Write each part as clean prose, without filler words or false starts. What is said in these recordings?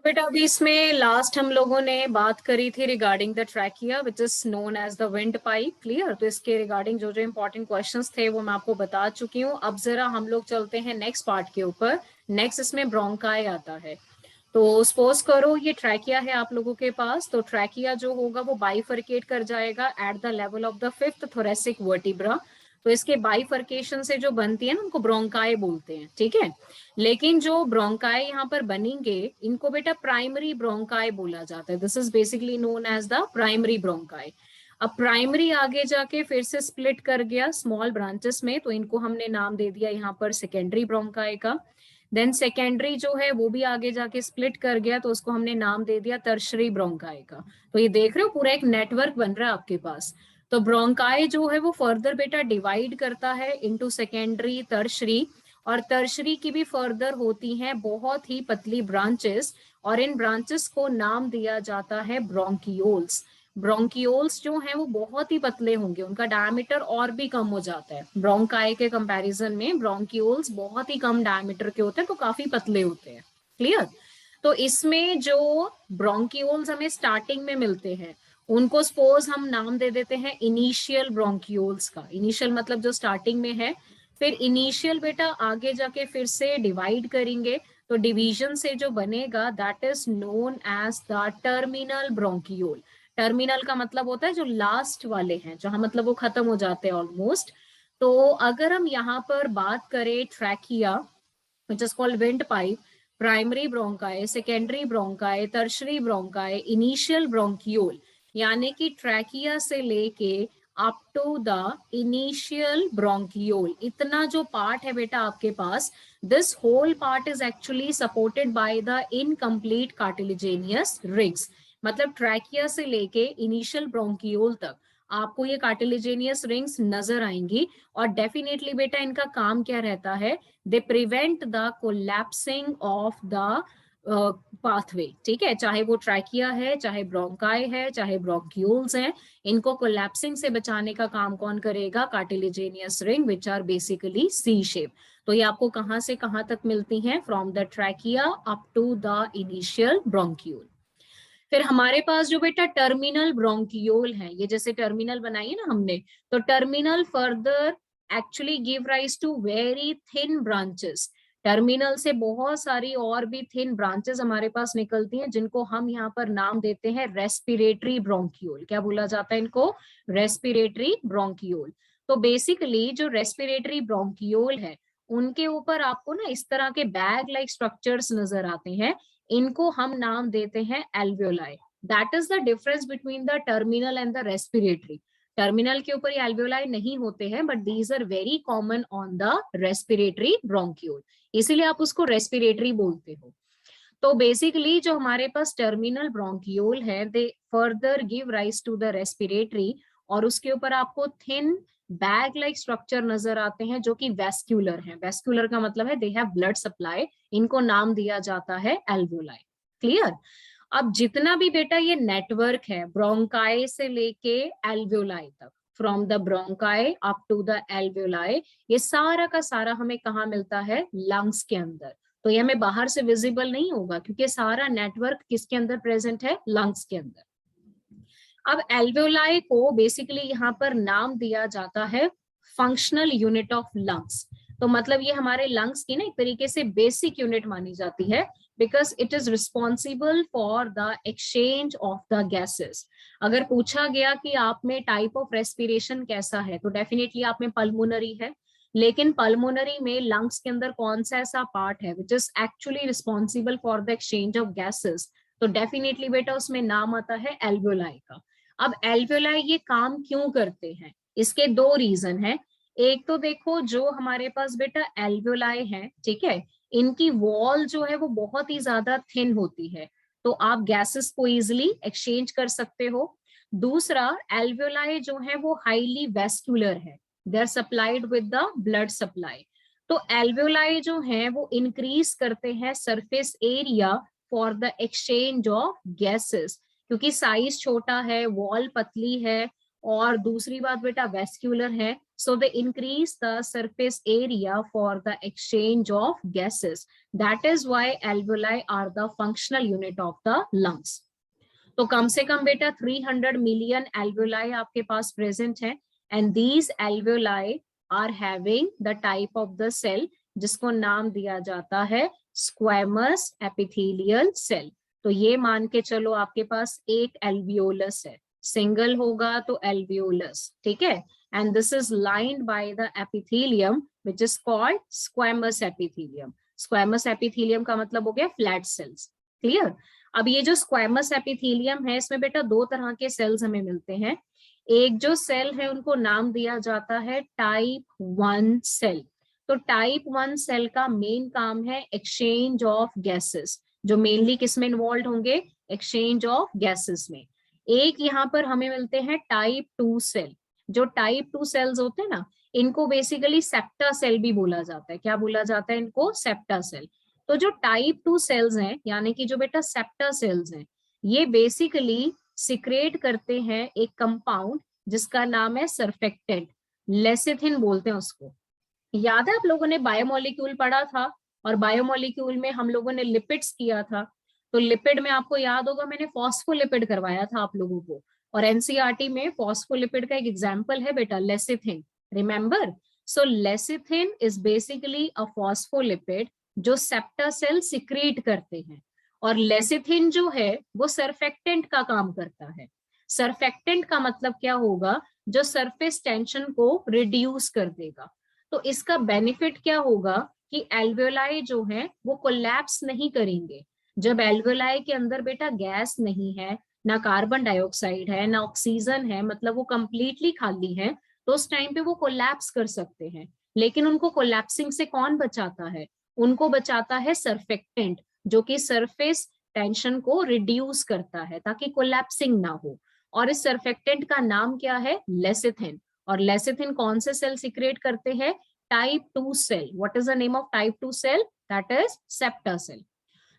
बेटा अभी इसमें लास्ट हम लोगों ने बात करी थी regarding the trachea which is known as the wind pipe. Clear? तो इसके रिगार्डिंग जो जो इंपॉर्टेंट क्वेश्चंस थे वो मैं आपको बता चुकी हूँ। अब जरा हम लोग चलते हैं नेक्स्ट पार्ट के ऊपर। नेक्स्ट इसमें ब्रोंकाई आता है। तो सपोज करो ये ट्रैकिया है आप लोगों के पास, तो ट्रैकिया जो होगा वो बाइफरकेट कर जाएगा at the level of the fifth thoracic vertebra. तो इसके बाइफरकेशन से जो बनती है ना उनको ब्रोंकाई बोलते हैं, ठीक है। लेकिन जो ब्रोंकाई यहाँ पर बनेंगे इनको बेटा प्राइमरी ब्रोंकाई बोला जाता है। This is basically known as the primary bronchi. अब प्राइमरी आगे जाके फिर से स्प्लिट कर गया स्मॉल ब्रांचेस में, तो इनको हमने नाम दे दिया यहाँ पर सेकेंडरी ब्रोंकाई का। देन सेकेंडरी जो है वो भी आगे जाके स्प्लिट कर गया, तो उसको हमने नाम दे दिया टर्शरी ब्रोंकाई का। तो ये देख रहे हो पूरा एक नेटवर्क बन रहा है आपके पास। तो ब्रोंकाई जो है वो फर्दर बेटा डिवाइड करता है इनटू सेकेंडरी, टर्शरी, और टर्शरी की भी फर्दर होती हैं बहुत ही पतली ब्रांचेस, और इन ब्रांचेस को नाम दिया जाता है ब्रोंकियोल्स। ब्रोंकियोल्स जो हैं वो बहुत ही पतले होंगे, उनका डायमीटर और भी कम हो जाता है। ब्रोंकाई के कंपैरिजन में ब्रोंकियोल्स बहुत ही कम डायमीटर के होते हैं, तो काफी पतले होते हैं। क्लियर? तो इसमें जो ब्रोंकियोल्स हमें स्टार्टिंग में मिलते हैं उनको सपोज हम नाम दे देते हैं इनिशियल ब्रोंकियोल्स का। इनिशियल मतलब जो स्टार्टिंग में है। फिर इनिशियल बेटा आगे जाके फिर से डिवाइड करेंगे, तो डिवीजन से जो बनेगा that is known as the terminal bronchiole. Terminal का मतलब होता है जो लास्ट वाले हैं, जहां मतलब वो खत्म हो जाते हैं ऑलमोस्ट। तो अगर हम यहाँ पर बात करें trachea which is called windpipe, primary bronchi, secondary bronchi, tertiary bronchi, initial bronchiole, यानी कि ट्रैकिया से लेके up to the initial bronchiole, इतना जो पार्ट है बेटा आपके पास, this whole part is actually supported by the incomplete cartilaginous rings. मतलब ट्रैकिया से लेके इनिशियल ब्रोंकियोल तक आपको ये कार्टिलेजेनियस रिंग्स नजर आएंगी। और डेफिनेटली बेटा इनका काम क्या रहता है, they prevent the collapsing of the pathway. ठीक है, चाहे वो ट्रैकिया है, चाहे ब्रोंकाई है, चाहे ब्रोंक्यूल्स हैं, इनको कोलैप्सिंग से बचाने का काम कौन करेगा? Cartilaginous ring which are basically C shape. तो ये आपको कहां से कहां तक मिलती हैं? From the trachea up to the initial bronchiole. फिर हमारे पास जो बेटा टर्मिनल ब्रोंकियोल है, ये जैसे टर्मिनल बनाई है ना हमने, तो terminal further actually give rise to very thin branches. Terminal से बहुत सारी और भी थिन ब्रांचेस हमारे पास निकलती हैं, जिनको हम यहाँ पर नाम देते हैं रेस्पिरेटरी ब्रोंकियोल। क्या बोला जाता है इनको? Respiratory bronchiole. तो बेसिकली जो रेस्पिरेटरी ब्रोंकियोल है उनके ऊपर आपको ना इस तरह के बैग लाइक स्ट्रक्चर्स नजर आते हैं, इनको हम नाम देते हैं alveoli. That is the difference between the terminal and the respiratory. Terminal के ऊपर ये एल्वियोलाई नहीं होते हैं, but these are very common on the respiratory bronchiole, इसीलिए आप उसको रेस्पिरेटरी बोलते हो। तो बेसिकली जो हमारे पास टर्मिनल ब्रोंकियोल है, they further give rise to the respiratory, और उसके ऊपर आपको थिन बैग लाइक स्ट्रक्चर नजर आते हैं जो कि वेस्क्यूलर हैं। वेस्क्यूलर का मतलब है दे हैव ब्लड सप्लाई, इनको नाम दिया जाता है एल्वियोलाई। क्लियर? अब जितना भी बेटा ये नेटवर्क है ब्रोंकाई से लेके एल्वियोलाई तक, from the bronchi up to the alveoli, ये सारा का सारा हमें कहाँ मिलता है? लंग्स के अंदर। तो ये हमें बाहर से विजिबल नहीं होगा क्योंकि सारा नेटवर्क किसके अंदर प्रेजेंट है? लंग्स के अंदर। अब एल्वेओलाई को बेसिकली यहाँ पर नाम दिया जाता है फंक्शनल यूनिट ऑफ लंग्स। तो मतलब ये हमारे लंग्स की ना एक तरीके से बेसिक यूनिट मानी जाती है, because it is responsible for the exchange of the gases. अगर पूछा गया कि आप में टाइप ऑफ रेस्पिरेशन कैसा है, तो डेफिनेटली आप में पल्मोनरी है, लेकिन पल्मोनरी में लंग्स के अंदर कौन सा ऐसा पार्ट है which is actually responsible for the exchange of gases? तो डेफिनेटली बेटा उसमें नाम आता है एल्वेओलाई का। अब एल्वेओलाई ये काम क्यों करते हैं? इसके दो रीजन है। एक तो देखो जो हमारे पास बेटा एल्वेओलाई है, ठीक है, इनकी वॉल जो है वो बहुत ही ज्यादा थिन होती है, तो आप गैसेस को इजिली एक्सचेंज कर सकते हो। दूसरा, एल्वेओलाई जो है वो हाईली वेस्कुलर है, they are supplied with the blood supply. तो एल्वेओलाई जो है वो इंक्रीज करते हैं surface area for the exchange of gases, क्योंकि साइज छोटा है, वॉल पतली है, और दूसरी बात बेटा वेस्क्यूलर है, So they increase the surface area for the exchange of gases. That is why alveoli are the functional unit of the lungs. तो कम से कम बेटा 300 मिलियन alveoli आपके पास प्रेजेंट है, and these alveoli are having the type of the cell जिसको नाम दिया जाता है स्क्वैमस एपिथेलियल सेल। तो ये मान के चलो आपके पास एक एल्वियोलस है, सिंगल होगा तो एल्वियोलस, ठीक है, and this is lined by the epithelium which is called squamous epithelium. Squamous epithelium का मतलब हो गया फ्लैट सेल्स, क्लियर। अब ये जो स्क्वैमस एपिथेलियम है इसमें बेटा दो तरह के सेल्स हमें मिलते हैं। एक जो सेल है उनको नाम दिया जाता है टाइप 1 सेल। तो टाइप 1 सेल का मेन काम है एक्सचेंज ऑफ गैसेस, जो मेनली किसमें इन्वॉल्व होंगे, एक्सचेंज ऑफ गैसेस में। एक यहाँ पर हमें मिलते हैं टाइप 2 सेल। जो टाइप 2 सेल्स होते हैं ना, इनको बेसिकली सेप्टा सेल भी बोला जाता है। क्या बोला जाता है इनको, सेप्टा सेल। तो जो टाइप 2 सेल्स हैं, यानी कि जो बेटा सेप्टा सेल्स हैं, ये बेसिकली सिक्रेट करते हैं एक कंपाउंड जिसका नाम है सर्फेक्टेंट, लेसिथिन बोलते हैं उसको। याद है आप लोगों ने बायोमोलिक्यूल पढ़ा था, और बायोमोलिक्यूल में हम लोगों ने लिपिड्स किया था। तो लिपिड में आपको याद होगा मैंने फॉस्फोलिपिड करवाया था आप लोगों को, और एनसीईआरटी में फॉस्फोलिपिड का एक एग्जांपल है बेटा lecithin, remember. So lecithin is basically a phospholipid जो सेप्टा सेल सिक्रीट करते हैं, और लेसिथिन जो है वो सर्फेक्टेंट का काम करता है। सर्फेक्टेंट का मतलब क्या होगा, जो सरफेस टेंशन को रिड्यूस कर देगा। तो इसका बेनिफिट क्या होगा कि एल्वेओलाई जो है वो कोलैप्स नहीं करेंगे। जब एल्वेओलाई के अंदर बेटा गैस नहीं है, ना कार्बन डाइऑक्साइड है, ना ऑक्सीजन है, मतलब वो कंप्लीटली खाली है, तो उस टाइम पे वो कोलैप्स कर सकते हैं। लेकिन उनको कोलैप्सिंग से कौन बचाता है, उनको बचाता है सर्फेक्टेंट, जो कि सरफेस टेंशन को रिड्यूस करता है ताकि कोलैप्सिंग ना हो। और इस सर्फेक्टेंट का नाम क्या है, लेसिथिन। और लेसिथिन कौन से सेल सिक्रेट करते हैं, type 2 cell. What is the name of type 2 cell, that is septa cell.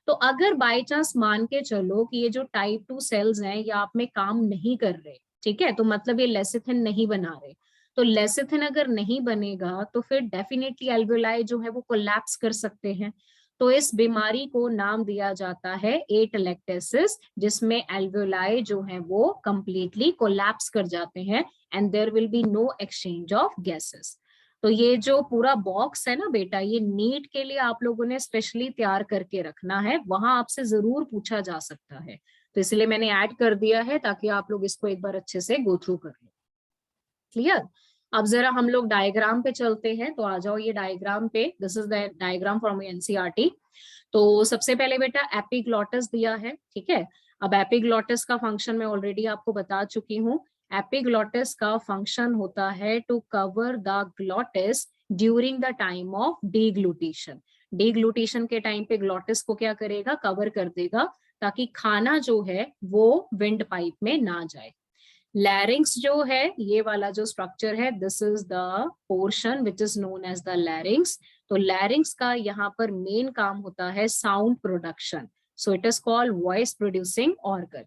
तो अगर बाय चांस मान के चलो कि ये जो टाइप 2 सेल्स हैं ये आप में काम नहीं कर रहे, ठीक है, तो मतलब ये लेसिथिन नहीं बना रहे। तो लेसिथिन अगर नहीं बनेगा तो फिर डेफिनेटली एल्वेओलाई जो है वो कोलैप्स कर सकते हैं। तो इस बीमारी को नाम दिया जाता है एटेलेक्टेसिस, जिसमें एल्वेओलाई जो है वो कंप्लीटली कोलैप्स कर जाते हैं and there will be no exchange of gases. तो ये जो पूरा बॉक्स है ना बेटा, ये नीट के लिए आप लोगों ने स्पेशली तैयार करके रखना है, वहां आपसे जरूर पूछा जा सकता है। तो इसलिए मैंने ऐड कर दिया है ताकि आप लोग इसको एक बार अच्छे से गो थ्रू कर लें, क्लियर। अब जरा हम लोग डायग्राम पे चलते हैं, तो आ जाओ ये डायग्राम पे। This is the diagram from NCERT. तो सबसे पहले बेटा एपिग्लॉटस दिया है, ठीक है। अब एपिग्लॉटस का फंक्शन मैं ऑलरेडी आपको बता चुकी हूँ। एपिग्लॉटस का फंक्शन होता है to cover the glottis during the time of deglutition. Deglutition के टाइम पे ग्लॉटिस को क्या करेगा, कवर कर देगा, ताकि खाना जो है वो विंड पाइप में ना जाए। लैरिंग्स जो है, ये वाला जो स्ट्रक्चर है, this is the portion which is known as the larynx. तो लैरिंग्स का यहाँ पर मेन काम होता है sound production, so it is called voice producing organ.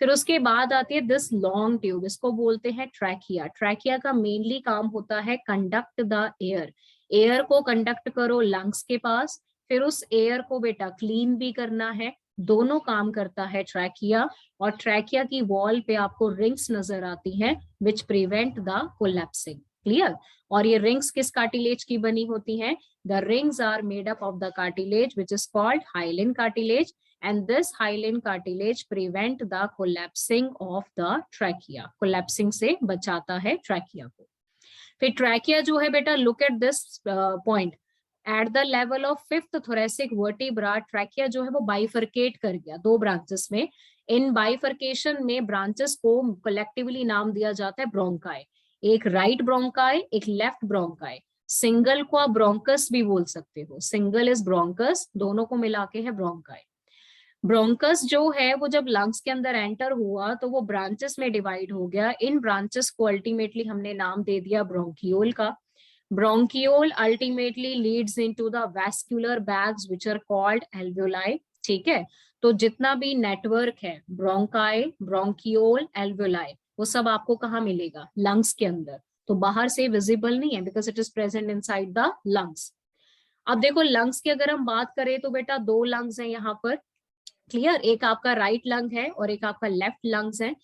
फिर उसके बाद आती है दिस लॉन्ग ट्यूब, इसको बोलते हैं ट्रैकिया। ट्रैकिया का मेनली काम होता है कंडक्ट द एयर, एयर को कंडक्ट करो लंग्स के पास, फिर उस एयर को बेटा क्लीन भी करना है, दोनों काम करता है ट्रैकिया। और ट्रैकिया की वॉल पे आपको रिंग्स नजर आती हैं which prevent the collapsing, clear. और ये रिंग्स किस कार्टिलेज की बनी होती हैं, the rings are made up of the cartilage which is called hyaline cartilage, and this hyaline cartilage prevent the collapsing of the trachea, collapsing से बचाता है ट्रैकिया को। फिर ट्रैकिया जो है बेटा, look at this point, at the level of 5th thoracic vertebra, trachea जो है वो बाइफरकेट कर गया दो ब्रांचेस में। इन बाइफरकेशन में ब्रांचेस को कलेक्टिवली नाम दिया जाता है ब्रोंकाई, एक राइट ब्रोंकाई, एक लेफ्ट ब्रोंकाई। सिंगल को आप ब्रोंकस भी बोल सकते हो, सिंगल इज ब्रोंकस, दोनों को मिला के है ब्रोंकाई। ब्रोंकस जो है वो जब लंग्स के अंदर एंटर हुआ तो वो ब्रांचेस में डिवाइड हो गया। इन ब्रांचेस को अल्टीमेटली हमने नाम दे दिया ब्रोंकियोल का। Bronchiole ultimately leads into the vascular bags which are called alveoli, ठीक है। तो जितना भी नेटवर्क है ब्रोंकाई, ब्रोंकियोल, एल्वेओलाई, वो सब आपको कहाँ मिलेगा, लंग्स के अंदर। तो बाहर से विजिबल नहीं है because it is present inside the lungs. अब देखो लंग्स की अगर हम बात करें तो बेटा दो लंग्स हैं यहाँ पर, क्लियर, एक आपका राइट लंग है और एक आपका लेफ्ट लंग्स है।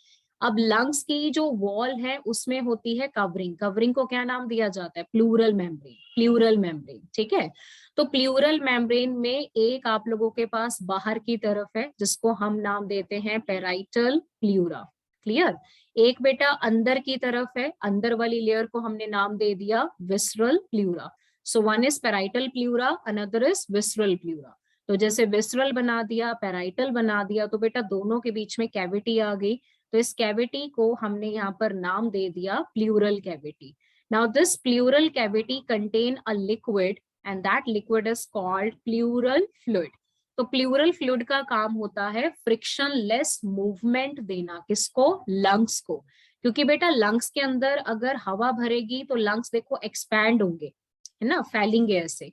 अब लंग्स की जो वॉल है उसमें होती है कवरिंग, कवरिंग को क्या नाम दिया जाता है, प्लूरल मेम्ब्रेन, प्लूरल मेम्ब्रेन, ठीक है। तो प्लूरल मेम्ब्रेन में एक आप लोगों के पास बाहर की तरफ है जिसको हम नाम देते हैं पेराइटल प्लूरा, क्लियर। एक बेटा अंदर की तरफ है, अंदर वाली लेयर को हमने नाम दे दिया visceral pleura. So one is parietal pleura, another is visceral pleura. तो जैसे विसरल बना दिया, पेराइटल बना दिया, तो बेटा दोनों के बीच में कैविटी आ गई, तो इस कैविटी को हमने यहाँ पर नाम दे दिया pleural cavity. Now this pleural cavity contain a liquid and that liquid is called pleural fluid. तो प्लूरल फ्लूइड का काम होता है फ्रिक्शन लेस मूवमेंट देना, किसको, लंग्स को, क्योंकि बेटा लंग्स के अंदर अगर हवा भरेगी तो लंग्स देखो एक्सपैंड होंगे, है ना, फैलेंगे ऐसे।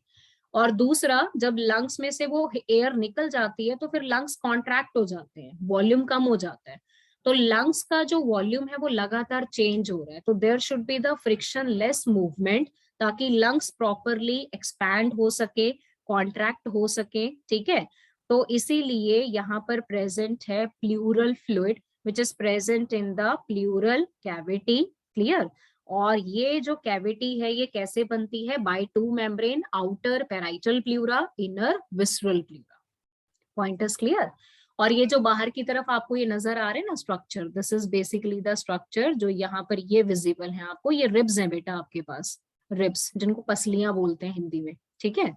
और दूसरा जब लंग्स में से वो एयर निकल जाती है तो फिर लंग्स कॉन्ट्रैक्ट हो जाते हैं, वॉल्यूम कम हो जाता है। तो लंग्स का जो वॉल्यूम है वो लगातार चेंज हो रहा है, तो there should be the frictionless movement ताकि लंग्स प्रॉपरली एक्सपैंड हो सके, कॉन्ट्रैक्ट हो सके, ठीक है। तो इसीलिए यहाँ पर प्रेजेंट है pleural fluid which is present in the pleural cavity, clear. और ये जो कैविटी है ये कैसे बनती है, by two membrane, outer parietal pleura, inner visceral pleura. Point is clear. और ये जो बाहर की तरफ आपको ये नजर आ रहे हैं ना structure, this is basically the structure जो यहाँ पर ये विजिबल है आपको, ये रिब्स हैं बेटा आपके पास, रिब्स जिनको पसलियां बोलते हैं हिंदी में, ठीक है।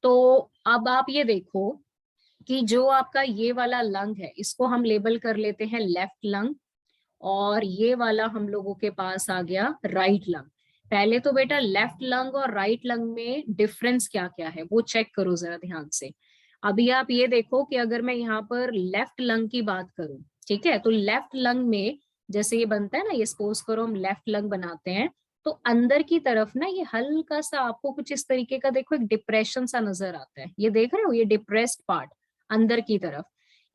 तो अब आप ये देखो कि जो आपका ये वाला लंग है इसको हम लेबल कर लेते हैं लेफ्ट लंग, और ये वाला हम लोगों के पास आ गया राइट लंग। पहले तो बेटा लेफ्ट लंग और राइट लंग में डिफरेंस क्या क्या है वो चेक करो जरा ध्यान से। अभी आप ये देखो कि अगर मैं यहाँ पर लेफ्ट लंग की बात करूं, ठीक है, तो लेफ्ट लंग में जैसे ये बनता है ना, ये सपोज करो हम लेफ्ट लंग बनाते हैं, तो अंदर की तरफ ना ये हल्का सा आपको कुछ इस तरीके का देखो एक डिप्रेशन सा नजर आता है, ये देख रहे हो, ये डिप्रेस्ड पार्ट अंदर की तरफ,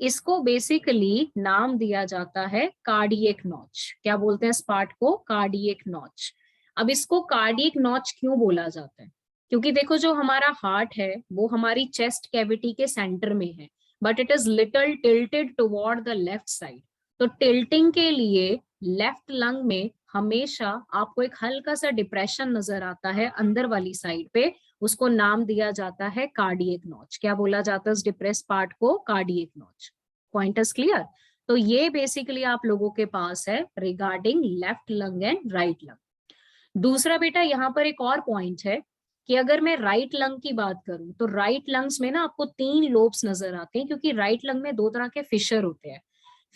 इसको बेसिकली नाम दिया जाता है कार्डियक नॉच। क्या बोलते हैं इस पार्ट को, कार्डियक नॉच। अब इसको कार्डियक नॉच क्यों बोला जाता है, क्योंकि देखो जो हमारा हार्ट है वो हमारी चेस्ट कैविटी के सेंटर में है, but it is little tilted toward the left side. तो टिल्टिंग के लिए लेफ्ट लंग में हमेशा आपको एक हल्का सा डिप्रेशन नजर आता है अंदर वाली साइड पे, उसको नाम दिया जाता है कार्डियक नॉच। क्या बोला जाता है उस डिप्रेस पार्ट को, cardiac notch. Point is clear. तो ये बेसिकली आप लोगों के पास है regarding left lung and right lung. दूसरा बेटा यहाँ पर एक और पॉइंट है कि अगर मैं राइट लंग की बात करूं तो राइट लंग्स में ना आपको 3 लोब्स नजर आते हैं, क्योंकि राइट लंग में 2 तरह के फिशर होते हैं।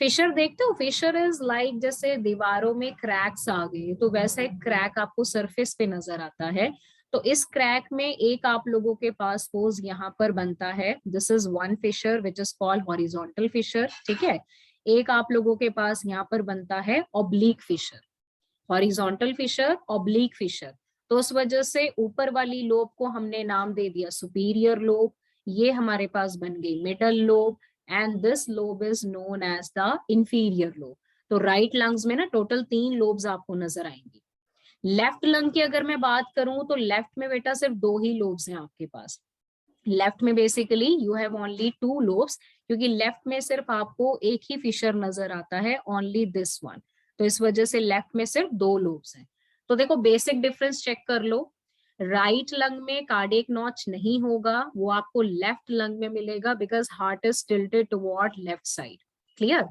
फिशर देखते हो, फिशर इज लाइक जैसे दीवारों में क्रैक्स आ गए, तो वैसा एक क्रैक आपको सरफेस पे नजर आता है। तो इस क्रैक में एक आप लोगों के पास पोज यहाँ पर बनता है, this is one fissure which is called horizontal fissure, ठीक है। एक आप लोगों के पास यहाँ पर बनता है oblique fissure, horizontal fissure, oblique fissure. तो उस वजह से ऊपर वाली लोब को हमने नाम दे दिया सुपीरियर लोब, ये हमारे पास बन गई middle lobe, and this lobe is known as the inferior lobe. तो राइट लंग्स में ना टोटल 3 लोब्स आपको नजर आएंगी। लेफ्ट लंग की अगर मैं बात करूं तो लेफ्ट में बेटा सिर्फ 2 ही लोब्स हैं आपके पास। लेफ्ट में basically you have only 2 lobes, क्योंकि लेफ्ट में सिर्फ आपको एक ही फिशर नजर आता है, ओनली दिस वन। तो इस वजह से लेफ्ट में सिर्फ 2 लोब्स हैं। तो देखो बेसिक डिफरेंस चेक कर लो, राइट लंग में कार्डियक नॉच नहीं होगा, वो आपको लेफ्ट लंग में मिलेगा because heart is tilted toward left side, clear.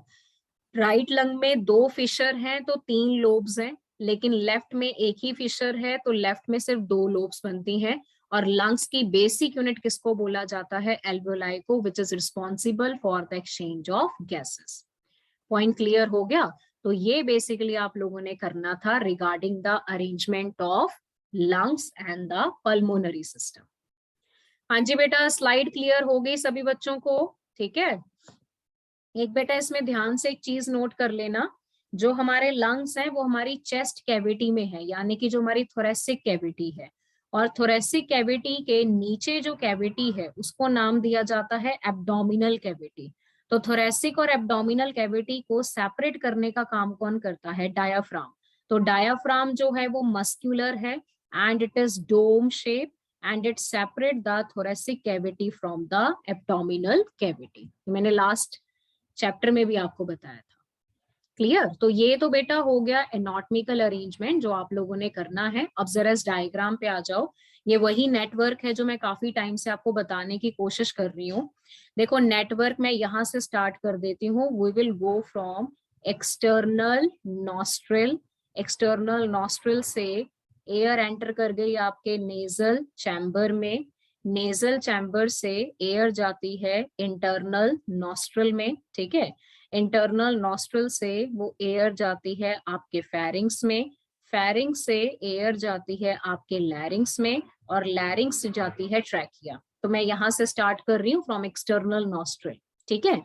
Right lung में 2 फिशर हैं तो 3 लोब्स हैं, लेकिन लेफ्ट में एक ही फिशर है तो लेफ्ट में सिर्फ 2 लोब्स बनती हैं। और लंग्स की बेसिक यूनिट किसको बोला जाता है, एल्वेओलाई को, which is responsible for the exchange of gases. Point clear हो गया। तो ये बेसिकली आप लोगों ने करना था regarding the arrangement of lungs and the pulmonary system. हाँ जी बेटा, स्लाइड क्लियर हो गई सभी बच्चों को, ठीक है। एक बेटा इसमें ध्यान से एक चीज नोट कर लेना, जो हमारे लंग्स हैं वो हमारी चेस्ट कैविटी में है, यानी कि जो हमारी थोरेसिक कैविटी है, और थोरेसिक कैविटी के नीचे जो कैविटी है उसको नाम दिया जाता है एब्डोमिनल कैविटी। तो थोरेसिक और एब्डोमिनल कैविटी को सेपरेट करने का काम कौन करता है, डायाफ्राम। तो डायाफ्राम जो है वो मस्क्यूलर है and it is dome shape and it separate the thoracic cavity from the abdominal cavity. मैंने लास्ट चैप्टर में भी आपको बताया था। क्लियर? तो ये तो बेटा हो गया एनाटॉमिकल अरेंजमेंट जो आप लोगों ने करना है। अब जरा इस डायग्राम पे आ जाओ। ये वही नेटवर्क है जो मैं काफी टाइम से आपको बताने की कोशिश कर रही हूँ। देखो नेटवर्क मैं यहाँ से स्टार्ट कर देती हूँ। We will go from external nostril. External nostril से एयर एंटर कर गई आपके नेजल चैम्बर में। नेजल चैम्बर से एयर जाती है इंटरनल नॉस्ट्रिल में, ठीक है। इंटरनल नॉस्ट्रल से वो एयर जाती है आपके फेरिंग्स में, फेरिंग्स से एयर जाती है आपके लैरिंग्स में, और लैरिंग्स से जाती है ट्रैकिया। तो मैं यहाँ से स्टार्ट कर रही हूँ फ्रॉम एक्सटर्नल नॉस्ट्रल, ठीक है।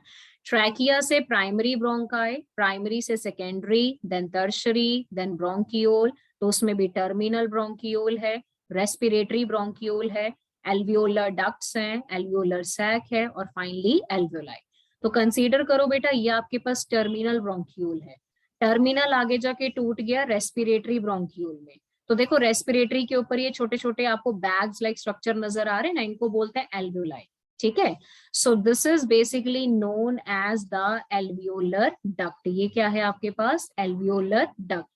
ट्रैकिया से प्राइमरी ब्रोंकाई, प्राइमरी से secondary, then tertiary, then bronchiole, तो उसमें भी टर्मिनल ब्रोंकियोल है, रेस्पिरेटरी ब्रोंकियोल है, एल्वियोलर डक्ट्स हैं, एल्वियोलर सैक है, और फाइनली एल्वियोलाई। तो कंसीडर करो बेटा ये आपके पास टर्मिनल ब्रोंकियोल है। टर्मिनल आगे जाके टूट गया रेस्पिरेटरी ब्रोंकियोल में। तो देखो रेस्पिरेटरी के ऊपर ये छोटे छोटे आपको बैग्स लाइक स्ट्रक्चर नजर आ रहे हैं ना, इनको बोलते हैं एल्वियोलाई, ठीक है। So this is basically known as the alveolar duct. ये क्या है आपके पास? Alveolar duct.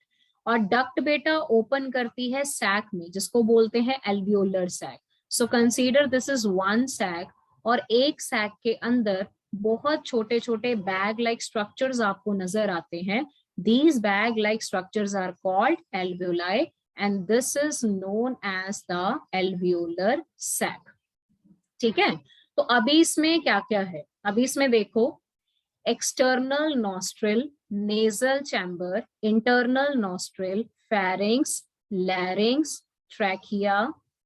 और डक्ट बेटा ओपन करती है सैक में, जिसको बोलते हैं alveolar sac. So consider this is one sac, और एक सैक के अंदर बहुत छोटे छोटे बैग लाइक स्ट्रक्चर्स आपको नजर आते हैं। These bag like structures are called alveoli and this is known as the alveolar sac, ठीक है। तो अभी इसमें क्या क्या है? अभी इसमें देखो external nostril, nasal chamber, internal nostril, pharynx, लैरिंग्स, trachea,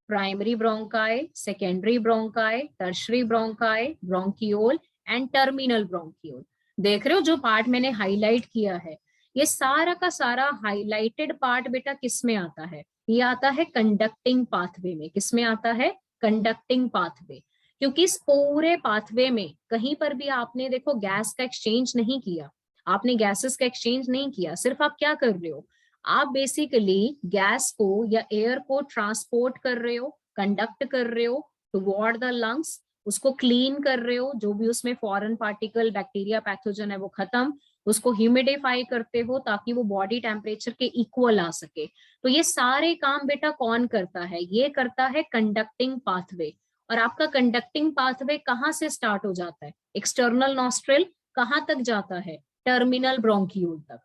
primary bronchi, secondary bronchi, tertiary bronchi, bronchiole and terminal bronchiole. देख रहे हो जो पार्ट मैंने हाईलाइट किया है, ये सारा का सारा हाईलाइटेड पार्ट बेटा किस में आता है? ये आता है कंडक्टिंग पाथवे में। किस में आता है? Conducting pathway. क्योंकि इस पूरे पाथवे में कहीं पर भी आपने देखो गैस का एक्सचेंज नहीं किया, आपने गैसेस का एक्सचेंज नहीं किया। सिर्फ आप क्या कर रहे हो? आप बेसिकली गैस को या एयर को ट्रांसपोर्ट कर रहे हो, कंडक्ट कर रहे हो टुवर्ड द लंग्स, उसको क्लीन कर रहे हो, जो भी उसमें फॉरेन पार्टिकल, बैक्टीरिया, पैथोजन है वो खत्म, उसको ह्यूमिडिफाई करते हो ताकि वो बॉडी टेम्परेचर के इक्वल आ सके। तो ये सारे काम बेटा कौन करता है? ये करता है कंडक्टिंग पाथवे। और आपका कंडक्टिंग पाथवे कहाँ से स्टार्ट हो जाता है? External nostril. कहाँ तक जाता है? टर्मिनल ब्रोंकियोल तक,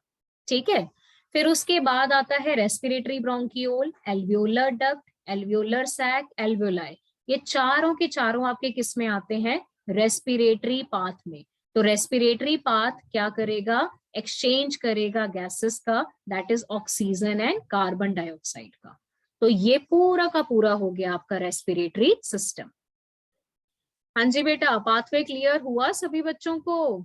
ठीक है। फिर उसके बाद आता है respiratory bronchiole, alveolar duct, alveolar sac, alveoli. ये चारों के चारों आपके किस में आते हैं? रेस्पिरेटरी पाथ में। तो रेस्पिरेटरी पाथ क्या करेगा? एक्सचेंज करेगा गैसेस का, that is oxygen and carbon dioxide का। तो ये पूरा का पूरा हो गया आपका रेस्पिरेटरी सिस्टम। हाँ जी बेटा, पाथवे क्लियर हुआ सभी बच्चों को?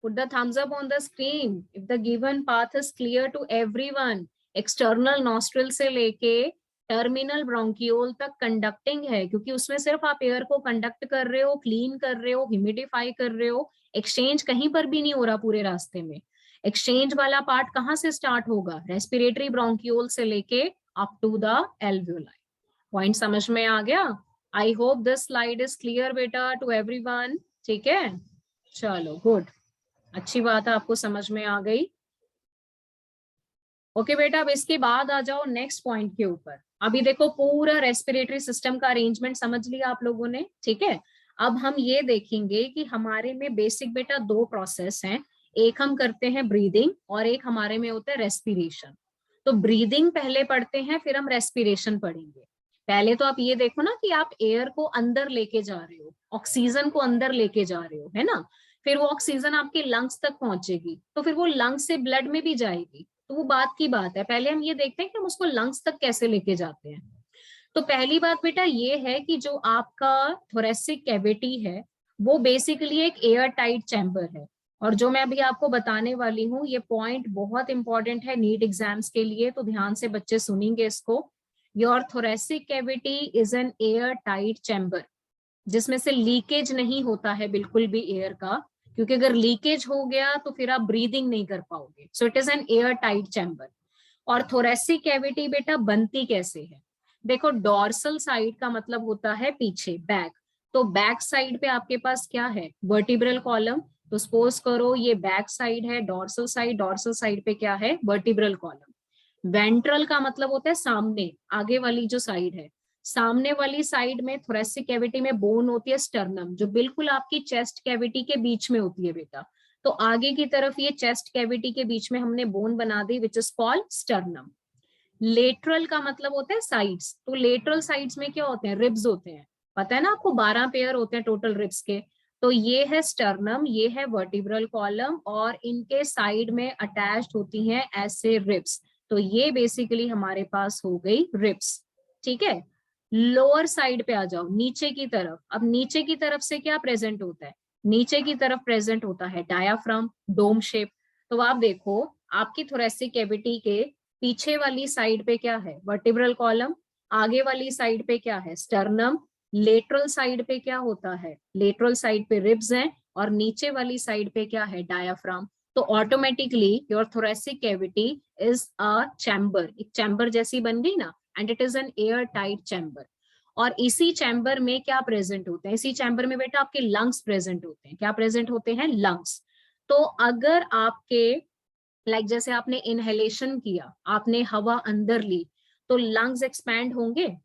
Put the thumbs up on the screen if the given path is clear to everyone. External nostril से लेके टर्मिनल ब्रोंकियोल तक कंडक्टिंग है, क्योंकि उसमें सिर्फ आप एयर को कंडक्ट कर रहे हो, क्लीन कर रहे हो, ह्यूमिडिफाई कर रहे हो, एक्सचेंज कहीं पर भी नहीं हो रहा पूरे रास्ते में। एक्सचेंज वाला पार्ट कहाँ से स्टार्ट होगा? रेस्पिरेटरी ब्रोंकियोल से लेके up to the alveoli. Point समझ में आ गया? I hope this slide is clear बेटा टू एवरीवन, ठीक है। चलो गुड, अच्छी बात है, आपको समझ में आ गई। ओके बेटा, अब इसके बाद आ जाओ नेक्स्ट पॉइंट के ऊपर। अभी देखो पूरा रेस्पिरेटरी सिस्टम का अरेंजमेंट समझ लिया आप लोगों ने, ठीक है। अब हम ये देखेंगे कि हमारे में बेसिक बेटा दो प्रोसेस हैं, एक हम करते हैं ब्रीदिंग और एक हमारे में होता है रेस्पिरेशन। तो ब्रीदिंग पहले पढ़ते हैं, फिर हम रेस्पिरेशन पढ़ेंगे। पहले तो आप ये देखो ना कि आप एयर को अंदर लेके जा रहे हो, ऑक्सीजन को अंदर लेके जा रहे हो, है ना। फिर वो ऑक्सीजन आपके लंग्स तक पहुंचेगी, तो फिर वो लंग्स से ब्लड में भी जाएगी, तो वो बात की बात है। पहले हम ये देखते हैं कि हम उसको लंग्स तक कैसे लेके जाते हैं। तो पहली बात बेटा ये है कि जो आपका थोरेसिक कैविटी है वो बेसिकली एक एयर टाइट चैम्बर है। और जो मैं अभी आपको बताने वाली हूँ ये पॉइंट बहुत इंपॉर्टेंट है नीट एग्जाम्स के लिए, तो ध्यान से बच्चे सुनेंगे इसको। Your thoracic cavity is an air tight chamber, जिसमें से लीकेज नहीं होता है बिल्कुल भी एयर का, क्योंकि अगर लीकेज हो गया तो फिर आप ब्रीदिंग नहीं कर पाओगे। सो it is an air tight chamber. और थोरेसिक कैविटी बेटा बनती कैसे है? देखो, डोर्सल साइड का मतलब होता है पीछे, बैक। तो बैक साइड पे आपके पास क्या है? Vertebral column. तो सपोज करो ये बैक साइड है, डोर्सल साइड पे क्या है? Vertebral column. वेंट्रल का मतलब होता है सामने, आगे वाली जो साइड है। सामने वाली साइड में थोरेसिक कैविटी में बोन होती है स्टर्नम, जो बिल्कुल आपकी चेस्ट कैविटी के बीच में होती है बेटा। तो आगे की तरफ ये चेस्ट कैविटी के बीच में हमने बोन बना दी, which is called sternum. Lateral का मतलब होता है साइड्स। तो लेटरल साइड्स में क्या होते हैं? रिब्स होते हैं। पता है ना आपको, 12 पेयर होते हैं टोटल रिब्स के। तो ये है स्टर्नम, ये है वर्टिब्रल कॉलम, और इनके साइड में अटैच्ड होती हैं ऐसे रिब्स। तो ये बेसिकली हमारे पास हो गई रिब्स। ठीक है। लोअर साइड पे आ जाओ, नीचे की तरफ। अब नीचे की तरफ से क्या प्रेजेंट होता है? नीचे की तरफ प्रेजेंट होता है डायाफ्राम, डोम शेप। तो आप देखो, आपकी थोरेसिक कैविटी के पीछे वाली साइड पे क्या है? Vertebral column. आगे वाली साइड पे क्या है? स्टर्नम। लेटरल साइड पे क्या होता है? लेटरल साइड पे रिब्स हैं, और नीचे वाली साइड पे क्या है? डायाफ्राम। तो automatically your thoracic cavity is a chamber, एक चैम्बर जैसी बन गई ना, and it is an air tight chamber. और इसी चैम्बर में क्या प्रेजेंट होते हैं? इसी चैम्बर में बेटा आपके लंग्स प्रेजेंट होते हैं। क्या प्रेजेंट होते हैं? लंग्स। तो अगर आपके जैसे आपने इनहेलेशन किया, आपने हवा अंदर ली, तो लंग्स एक्सपैंड होंगे।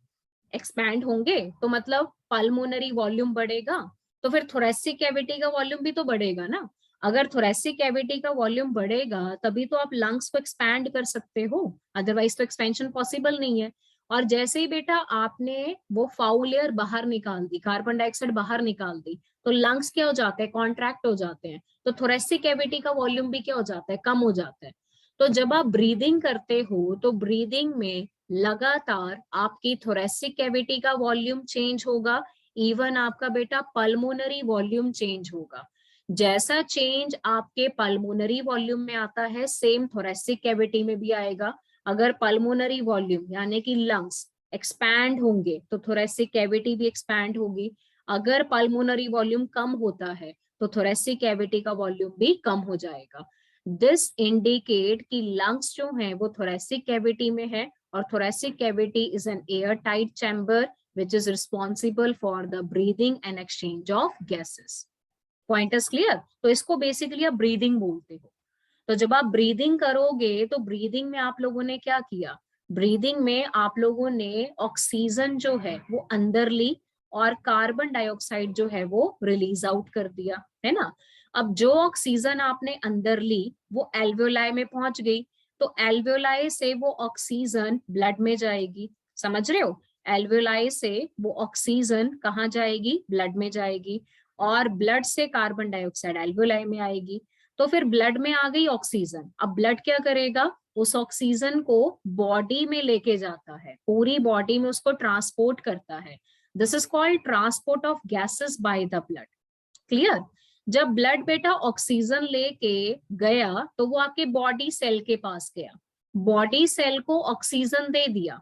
एक्सपैंड होंगे तो मतलब पल्मोनरी वॉल्यूम बढ़ेगा। तो फिर थोरेसिक कैविटी का वॉल्यूम भी तो बढ़ेगा ना। अगर थोरेसिक कैविटी का वॉल्यूम बढ़ेगा तभी तो आप लंग्स को एक्सपैंड कर सकते हो, अदरवाइज तो एक्सपेंशन पॉसिबल नहीं है। और जैसे ही बेटा आपने वो फाउल एयर बाहर निकाल दी, कार्बन डाइऑक्साइड बाहर निकाल दी, तो लंग्स क्या हो जाते हैं? कॉन्ट्रैक्ट हो जाते हैं। तो थोरेसिक कैविटी का वॉल्यूम भी क्या हो जाता है? कम हो जाता है। तो जब आप ब्रीदिंग करते हो तो ब्रीदिंग में लगातार आपकी थोरेसिक कैविटी का वॉल्यूम चेंज होगा, इवन आपका बेटा पल्मोनरी वॉल्यूम चेंज होगा। जैसा चेंज आपके पल्मोनरी वॉल्यूम में आता है, सेम थोरेसिक कैविटी में भी आएगा। अगर पल्मोनरी वॉल्यूम यानी कि लंग्स एक्सपैंड होंगे तो थोरेसिक कैविटी भी एक्सपैंड होगी। अगर पल्मोनरी वॉल्यूम कम होता है तो थोरेसिक कैविटी का वॉल्यूम भी कम हो जाएगा। दिस इंडिकेट कि लंग्स जो हैं वो थोरेसिक कैविटी में है, और thoracic cavity is an airtight chamber which is responsible for the breathing and exchange of gases. Point is clear? तो इसको बेसिकली आप ब्रीदिंग बोलते हो। तो जब आप ब्रीदिंग करोगे तो ब्रीदिंग में आप लोगों ने क्या किया? ब्रीदिंग में आप लोगों ने ऑक्सीजन जो है वो अंदर ली, और कार्बन डाइऑक्साइड जो है वो रिलीज आउट कर दिया, है ना। अब जो ऑक्सीजन आपने अंदर ली वो एल्वेओलाई में पहुंच गई। तो एल्वेओलाई से वो ऑक्सीजन ब्लड में जाएगी। समझ रहे हो? एल्वेओलाई से वो ऑक्सीजन कहाँ जाएगी? ब्लड में जाएगी। और ब्लड से कार्बन डाइऑक्साइड एल्वेओलाई में आएगी। तो फिर ब्लड में आ गई ऑक्सीजन। अब ब्लड क्या करेगा? उस ऑक्सीजन को बॉडी में लेके जाता है, पूरी बॉडी में उसको ट्रांसपोर्ट करता है। This is called transport of gases by the blood. Clear? जब ब्लड बेटा ऑक्सीजन लेके गया तो वो आपके बॉडी सेल के पास गया, बॉडी सेल को ऑक्सीजन दे दिया,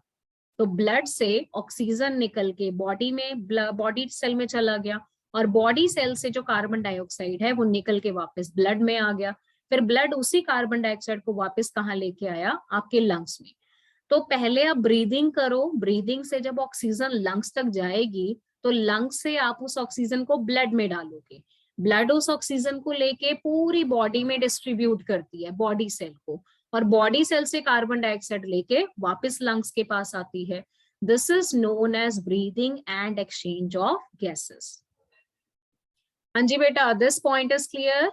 तो ब्लड से ऑक्सीजन निकल के बॉडी में, बॉडी सेल में चला गया, और बॉडी सेल से जो कार्बन डाइऑक्साइड है वो निकल के वापस ब्लड में आ गया। फिर ब्लड उसी कार्बन डाइऑक्साइड को वापस कहाँ लेके आया? आपके लंग्स में। तो पहले आप ब्रीदिंग करो, ब्रीदिंग से जब ऑक्सीजन लंग्स तक जाएगी तो लंग्स से आप उस ऑक्सीजन को ब्लड में डालोगे। ब्लड उस ऑक्सीजन को लेके पूरी बॉडी में डिस्ट्रीब्यूट करती है, बॉडी सेल को, और बॉडी सेल से कार्बन डाइऑक्साइड लेके वापस लंग्स के पास आती है। This is known as breathing and exchange of gases. हाँ जी बेटा, दिस पॉइंट इज क्लियर?